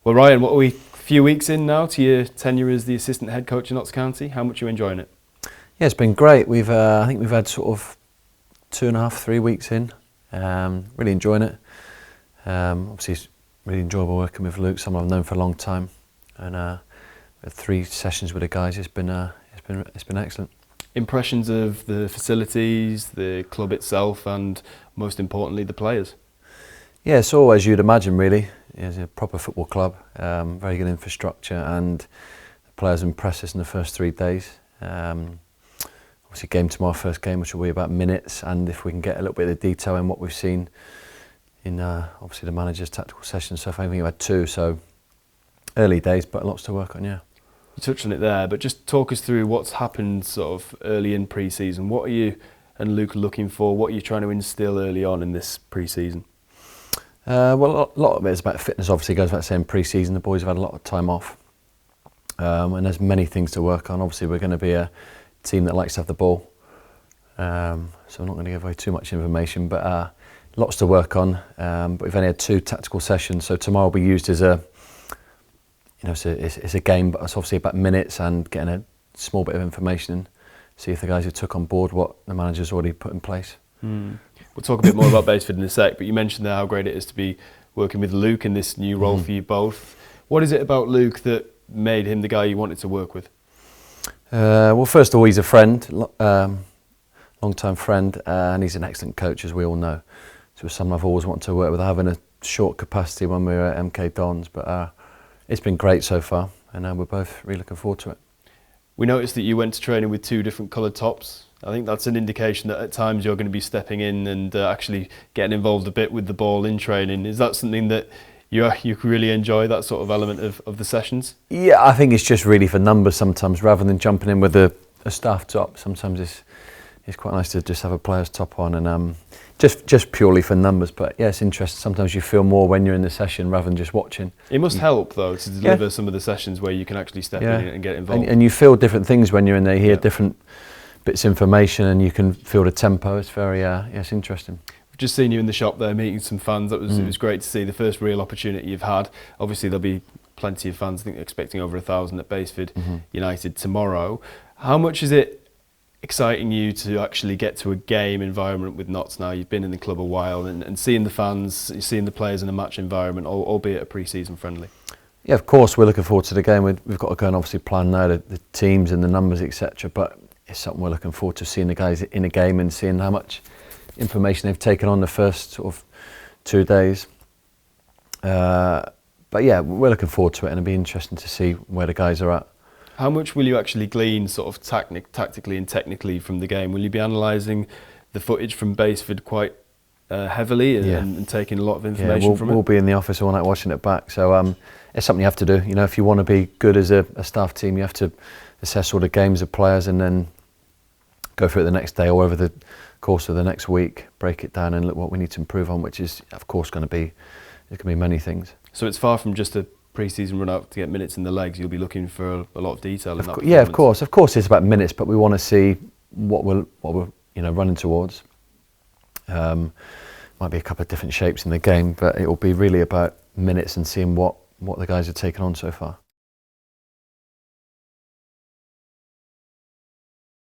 Well, Ryan, what are we, a few weeks in now to your tenure as the assistant head coach in Notts County? How much are you enjoying it? Yeah, it's been great. I think we've had sort of 2.5, 3 weeks in. Really enjoying it. Obviously, it's really enjoyable working with Luke, someone I've known for a long time, and had 3 sessions with the guys. It's been excellent. Impressions of the facilities, the club itself, and most importantly, the players. Yeah, it's all as you'd imagine, really. It's a proper football club, very good infrastructure, and the players impressed us in the first 3 days. Obviously, game tomorrow, first game, which will be about minutes, and if we can get a little bit of detail in what we've seen in obviously the manager's tactical sessions. So I think we had 2, so early days, but lots to work on. Yeah. You touched on it there, but just talk us through what's happened sort of early in pre-season. What are you and Luke looking for? What are you trying to instill early on in this pre-season? Well, a lot of it is about fitness. Obviously, goes back to saying pre-season. The boys have had a lot of time off, and there's many things to work on. Obviously, we're going to be a team that likes to have the ball, so I'm not going to give away too much information. But lots to work on. But we've only had 2 tactical sessions, so tomorrow will be used as a, it's a game, but it's obviously about minutes and getting a small bit of information. See if the guys who took on board what the manager's already put in place. We'll talk a bit more about Basford in a sec, but you mentioned there how great it is to be working with Luke in this new role for you both. What is it about Luke that made him the guy you wanted to work with? Well, first of all, he's a friend, long-time friend, and he's an excellent coach, as we all know. So it's someone I've always wanted to work with. I have in a short capacity when we were at MK Dons, but it's been great so far, and we're both really looking forward to it. We noticed that you went to training with 2 different coloured tops. I think that's an indication that at times you're going to be stepping in and actually getting involved a bit with the ball in training. Is that something that you really enjoy, that sort of element of the sessions? Yeah, I think it's just really for numbers sometimes, rather than jumping in with a staff top. Sometimes it's quite nice to just have a player's top on, and just purely for numbers. But yeah, it's interesting. Sometimes you feel more when you're in the session rather than just watching. It must help though to deliver some of the sessions where you can actually step in and get involved. And you feel different things when you're in there. You hear different bits of information, and you can feel the tempo. It's very it's interesting. We've just seen you in the shop there meeting some fans. It was great to see the first real opportunity you've had. Obviously there'll be plenty of fans, I think, expecting over 1,000 at Basford United tomorrow. How much is it exciting you to actually get to a game environment with Notts now? You've been in the club a while, and seeing the fans, seeing the players in a match environment, albeit a pre-season friendly. Yeah, of course we're looking forward to the game. We've got to go and obviously plan now the teams and the numbers, etc. But it's something we're looking forward to, seeing the guys in a game and seeing how much information they've taken on the first sort of 2 days. But yeah, we're looking forward to it, and it'll be interesting to see where the guys are at. How much will you actually glean sort of tactically and technically from the game? Will you be analysing the footage from Basford quite heavily and taking a lot of information from it? We'll be in the office all night watching it back. So it's something you have to do. You know, if you want to be good as a staff team, you have to assess all the games of players and then go through it the next day or over the course of the next week, break it down and look what we need to improve on, which is of course going to be many things. So it's far from just a pre-season run out to get minutes in the legs. You'll be looking for a lot of detail in that. Yeah, of course it's about minutes, but we want to see what we're running towards. Might be a couple of different shapes in the game, but it will be really about minutes and seeing what the guys have taken on so far.